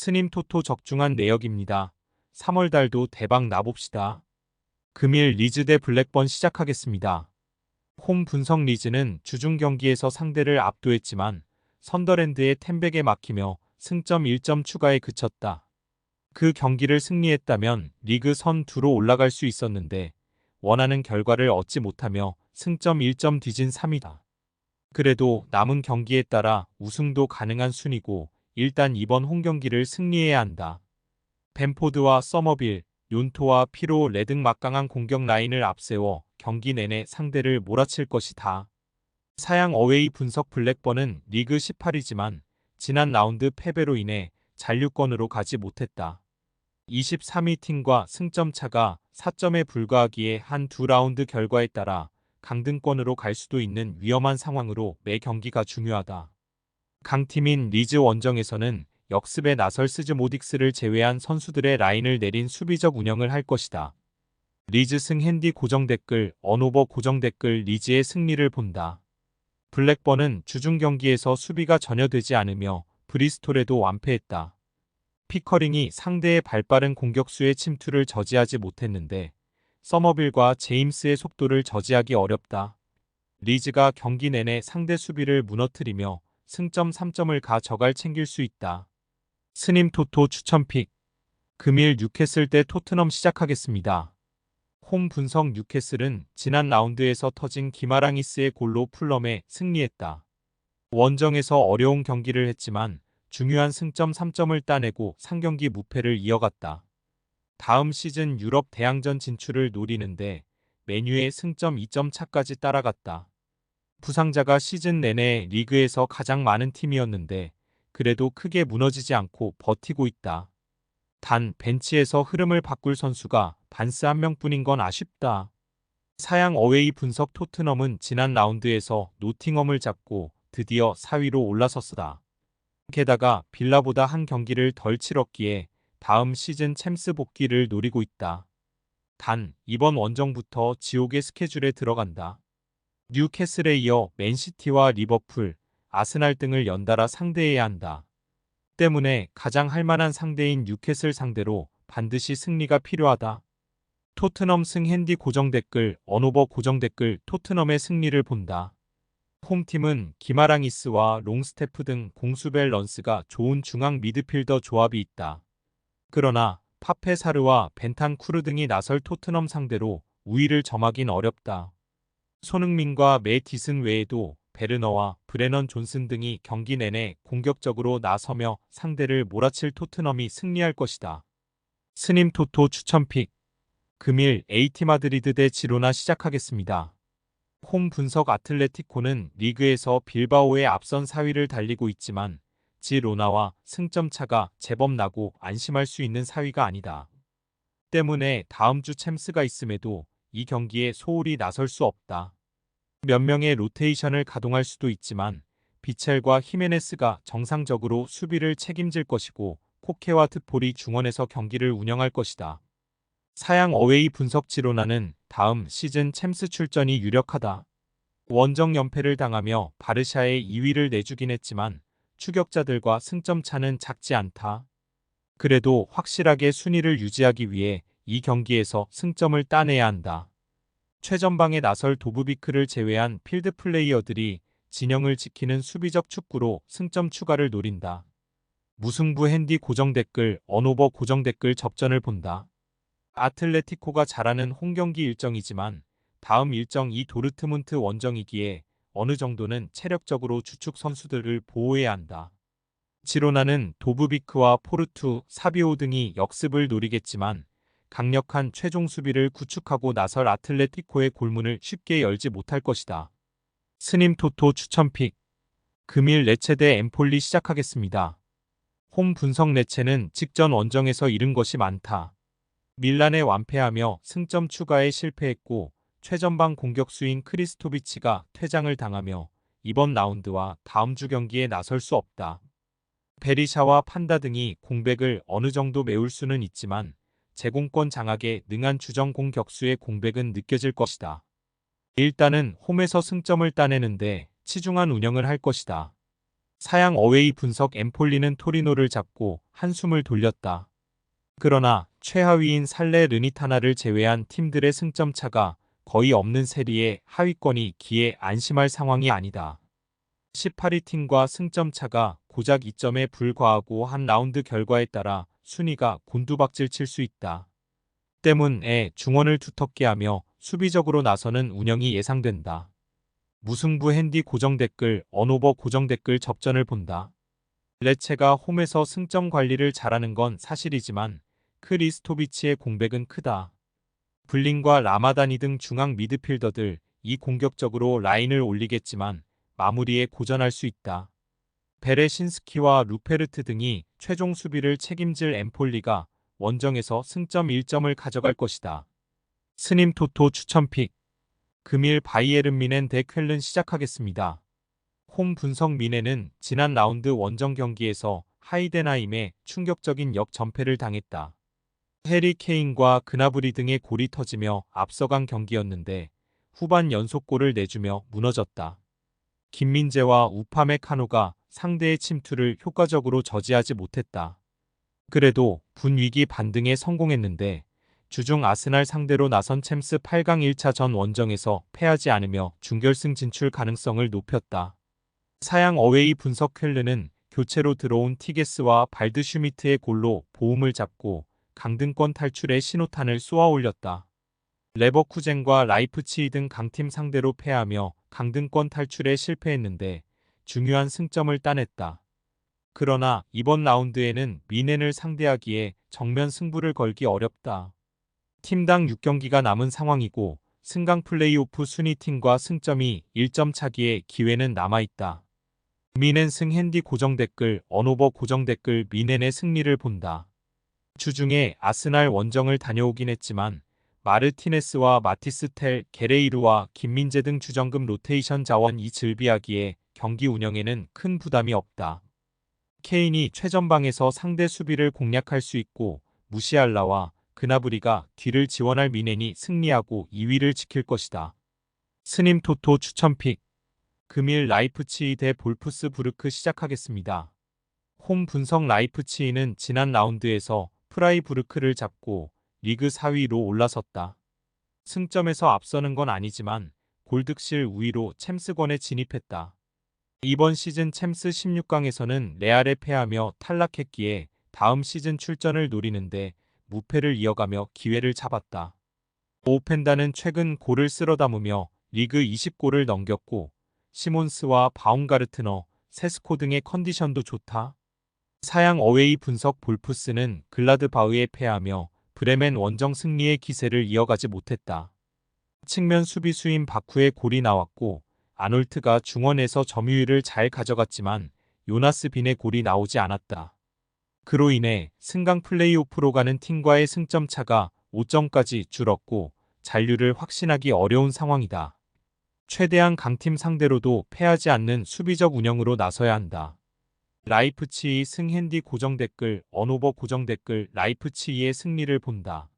스님 토토 적중한 내역입니다. 3월 달도 대박 나봅시다. 금일 리즈 대 블랙번 시작하겠습니다. 홈 분석 리즈는 주중 경기에서 상대를 압도했지만 선더랜드의 템백에 막히며 승점 1점 추가에 그쳤다. 그 경기를 승리했다면 리그 선두로 올라갈 수 있었는데 원하는 결과를 얻지 못하며 승점 1점 뒤진 3위다. 그래도 남은 경기에 따라 우승도 가능한 순위고 일단 이번 홈경기를 승리해야 한다. 벤포드와 서머빌, 욘토와 피로 레등 막강한 공격 라인을 앞세워 경기 내내 상대를 몰아칠 것이다. 사양 어웨이 분석 블랙번은 리그 18위지만 지난 라운드 패배로 인해 잔류권으로 가지 못했다. 23위 팀과 승점 차가 4점에 불과하기에 한 두 라운드 결과에 따라 강등권으로 갈 수도 있는 위험한 상황으로 매 경기가 중요하다. 강팀인 리즈 원정에서는 역습에 나설 스즈모딕스를 제외한 선수들의 라인을 내린 수비적 운영을 할 것이다. 리즈 승 핸디 고정 댓글, 언오버 고정 댓글 리즈의 승리를 본다. 블랙번은 주중 경기에서 수비가 전혀 되지 않으며 브리스톨에도 완패했다. 피커링이 상대의 발빠른 공격수의 침투를 저지하지 못했는데 서머빌과 제임스의 속도를 저지하기 어렵다. 리즈가 경기 내내 상대 수비를 무너뜨리며 승점 3점을 가져갈 챙길 수 있다. 스님 토토 추천픽. 금일 뉴캐슬 대 토트넘 시작하겠습니다. 홈 분석 뉴캐슬은 지난 라운드에서 터진 기마랑이스의 골로 풀럼에 승리했다. 원정에서 어려운 경기를 했지만 중요한 승점 3점을 따내고 상경기 무패를 이어갔다. 다음 시즌 유럽 대항전 진출을 노리는데 맨유의 승점 2점 차까지 따라갔다. 부상자가 시즌 내내 리그에서 가장 많은 팀이었는데 그래도 크게 무너지지 않고 버티고 있다. 단 벤치에서 흐름을 바꿀 선수가 반스 한 명뿐인 건 아쉽다. 사양 어웨이 분석 토트넘은 지난 라운드에서 노팅엄을 잡고 드디어 4위로 올라섰다. 게다가 빌라보다 한 경기를 덜 치렀기에 다음 시즌 챔스 복귀를 노리고 있다. 단 이번 원정부터 지옥의 스케줄에 들어간다. 뉴캐슬에 이어 맨시티와 리버풀, 아스날 등을 연달아 상대해야 한다. 때문에 가장 할만한 상대인 뉴캐슬 상대로 반드시 승리가 필요하다. 토트넘 승 핸디 고정 댓글, 언오버 고정 댓글 토트넘의 승리를 본다. 홈팀은 기마랑이스와 롱스테프 등 공수벨 런스가 좋은 중앙 미드필더 조합이 있다. 그러나 파페사르와 벤탄쿠르 등이 나설 토트넘 상대로 우위를 점하긴 어렵다. 손흥민과 매디슨 외에도 베르너와 브레넌 존슨 등이 경기 내내 공격적으로 나서며 상대를 몰아칠 토트넘이 승리할 것이다. 스님 토토 추천픽. 금일 AT 마드리드 대 지로나 시작하겠습니다. 홈 분석 아틀레티코는 리그에서 빌바오의 앞선 4위를 달리고 있지만 지로나와 승점 차가 제법 나고 안심할 수 있는 4위가 아니다. 때문에 다음 주 챔스가 있음에도 이 경기에 소홀히 나설 수 없다. 몇 명의 로테이션을 가동할 수도 있지만 비첼과 히메네스가 정상적으로 수비를 책임질 것이고 코케와 트폴이 중원에서 경기를 운영할 것이다. 사양 어웨이 분석 지로나는 다음 시즌 챔스 출전이 유력하다. 원정 연패를 당하며 바르샤의 2위를 내주긴 했지만 추격자들과 승점 차는 작지 않다. 그래도 확실하게 순위를 유지하기 위해 이 경기에서 승점을 따내야 한다. 최전방에 나설 도브비크를 제외한 필드 플레이어들이 진영을 지키는 수비적 축구로 승점 추가를 노린다. 무승부 핸디 고정 댓글, 언오버 고정 댓글 접전을 본다. 아틀레티코가 잘하는 홈경기 일정이지만 다음 일정 이 도르트문트 원정이기에 어느 정도는 체력적으로 주축 선수들을 보호해야 한다. 지로나는 도브비크와 포르투, 사비오 등이 역습을 노리겠지만 강력한 최종 수비를 구축하고 나설 아틀레티코의 골문을 쉽게 열지 못할 것이다. 스님 토토 추천픽. 금일 레체 대 엠폴리 시작하겠습니다. 홈 분석 레체는 직전 원정에서 잃은 것이 많다. 밀란에 완패하며 승점 추가에 실패했고 최전방 공격수인 크리스토비치가 퇴장을 당하며 이번 라운드와 다음 주 경기에 나설 수 없다. 베리샤와 판다 등이 공백을 어느 정도 메울 수는 있지만 제공권 장악에 능한 주전 공격수의 공백은 느껴질 것이다. 일단은 홈에서 승점을 따내는데 치중한 운영을 할 것이다. 사양 어웨이 분석 엠폴리는 토리노를 잡고 한숨을 돌렸다. 그러나 최하위인 살레르니타나를 제외한 팀들의 승점 차가 거의 없는 세리에 하위권이 있기에 안심할 상황이 아니다. 18위 팀과 승점 차가 고작 2점에 불과하고 한 라운드 결과에 따라 순위가 곤두박질 칠 수 있다. 때문에 중원을 두텁게 하며 수비적으로 나서는 운영이 예상된다. 무승부 핸디 고정 댓글 언오버 고정 댓글 접전을 본다. 레체가 홈에서 승점 관리를 잘하는 건 사실이지만 크리스토비치의 공백은 크다. 블린과 라마다니 등 중앙 미드필더들 이 공격적으로 라인을 올리겠지만 마무리에 고전할 수 있다. 베레신스키와 루페르트 등이 최종 수비를 책임질 엠폴리가 원정에서 승점 1점을 가져갈 것이다. 스님 토토 추천픽 금일 바이에른 미넨 대 쾰른 시작하겠습니다. 홈 분석 미넨은 지난 라운드 원정 경기에서 하이덴하임에 충격적인 역전패를 당했다. 해리 케인과 그나브리 등의 골이 터지며 앞서간 경기였는데 후반 연속골을 내주며 무너졌다. 김민재와 우파메카노가 상대의 침투를 효과적으로 저지하지 못했다. 그래도 분위기 반등에 성공했는데 주중 아스날 상대로 나선 챔스 8강 1차전 원정에서 패하지 않으며 준결승 진출 가능성을 높였다. 사양 어웨이 분석 쾰르는 교체로 들어온 티게스와 발드슈미트의 골로 보움을 잡고 강등권 탈출의 신호탄을 쏘아 올렸다. 레버쿠젠과 라이프치히 등 강팀 상대로 패하며 강등권 탈출에 실패했는데 중요한 승점을 따냈다. 그러나 이번 라운드에는 미넨을 상대하기에 정면 승부를 걸기 어렵다. 팀당 6경기가 남은 상황이고 승강 플레이오프 순위 팀과 승점이 1점 차기에 기회는 남아있다. 미넨 승 핸디 고정 댓글 언오버 고정 댓글 미넨의 승리를 본다. 주중에 아스날 원정을 다녀오긴 했지만 마르티네스와 마티스 텔, 게레이루와 김민재 등 주전급 로테이션 자원이 즐비하기에 경기 운영에는 큰 부담이 없다. 케인이 최전방에서 상대 수비를 공략할 수 있고 무시알라와 그나브리가 뒤를 지원할 미넨이 승리하고 2위를 지킬 것이다. 스님 토토 추천픽 금일 라이프치히 대 볼프스부르크 시작하겠습니다. 홈 분석 라이프치히는 지난 라운드에서 프라이부르크를 잡고 리그 4위로 올라섰다. 승점에서 앞서는 건 아니지만 골득실 우위로 챔스권에 진입했다. 이번 시즌 챔스 16강에서는 레알에 패하며 탈락했기에 다음 시즌 출전을 노리는데 무패를 이어가며 기회를 잡았다. 오펜다는 최근 골을 쓸어 담으며 리그 20골을 넘겼고 시몬스와 바움가르트너, 세스코 등의 컨디션도 좋다. 사양 어웨이 분석 볼프스는 글라드바흐에 패하며 브레멘 원정 승리의 기세를 이어가지 못했다. 측면 수비수인 바쿠의 골이 나왔고 아놀트가 중원에서 점유율을 잘 가져갔지만 요나스 빈의 골이 나오지 않았다. 그로 인해 승강 플레이오프로 가는 팀과의 승점 차가 5점까지 줄었고 잔류를 확신하기 어려운 상황이다. 최대한 강팀 상대로도 패하지 않는 수비적 운영으로 나서야 한다. 라이프치히 승 핸디 고정 댓글 언오버 고정 댓글 라이프치히의 승리를 본다.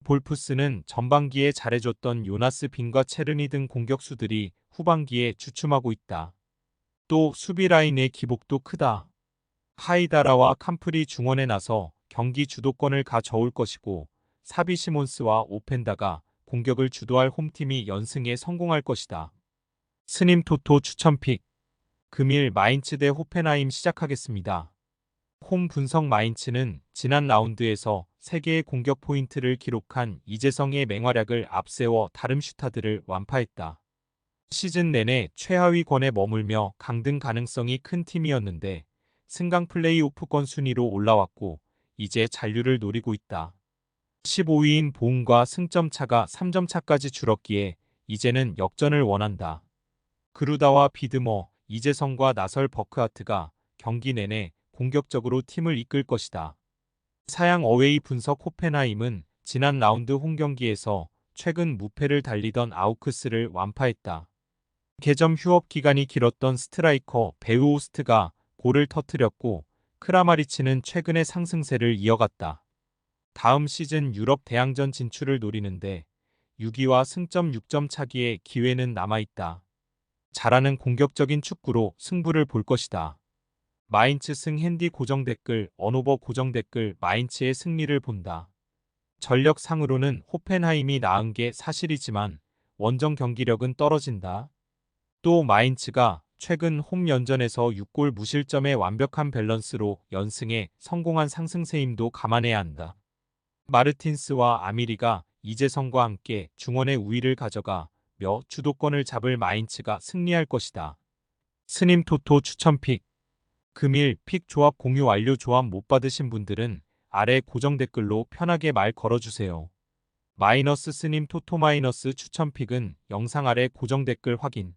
볼프스는 전반기에 잘해줬던 요나스 빈과 체르니 등 공격수들이 후반기에 주춤하고 있다. 또 수비 라인의 기복도 크다. 하이다라와 캄프리 중원에 나서 경기 주도권을 가져올 것이고 사비 시몬스와 오펜다가 공격을 주도할 홈팀이 연승에 성공할 것이다. 스님 토토 추천픽 금일 마인츠 대 호펜하임 시작하겠습니다. 홈 분석 마인츠는 지난 라운드에서 3개의 공격 포인트를 기록한 이재성의 맹활약을 앞세워 다름슈타드를 완파했다. 시즌 내내 최하위권에 머물며 강등 가능성이 큰 팀이었는데 승강 플레이오프권 순위로 올라왔고 이제 잔류를 노리고 있다. 15위인 보움과 승점 차가 3점 차까지 줄었기에 이제는 역전을 원한다. 그루다와 비드머, 이재성과 나설 버크하트가 경기 내내 공격적으로 팀을 이끌 것이다. 사양 어웨이 분석 호펜하임은 지난 라운드 홈경기에서 최근 무패를 달리던 아우크스를 완파했다. 개점 휴업 기간이 길었던 스트라이커 베우오스트가 골을 터뜨렸고 크라마리치는 최근의 상승세를 이어갔다. 다음 시즌 유럽 대항전 진출을 노리는데 6위와 승점 6점 차기에 기회는 남아있다. 잘하는 공격적인 축구로 승부를 볼 것이다. 마인츠 승 핸디 고정 댓글 언오버 고정 댓글 마인츠의 승리를 본다. 전력상으로는 호펜하임이 나은 게 사실이지만 원정 경기력은 떨어진다. 또 마인츠가 최근 홈 연전에서 6골 무실점의 완벽한 밸런스로 연승에 성공한 상승세임도 감안해야 한다. 마르틴스와 아미리가 이재성과 함께 중원의 우위를 가져가 며 주도권을 잡을 마인츠가 승리할 것이다. 스님 토토 추천픽. 금일 픽 조합 공유 완료. 조합 못 받으신 분들은 아래 고정 댓글로 편하게 말 걸어주세요. 마이너스 스님 토토 마이너스 추천픽은 영상 아래 고정 댓글 확인.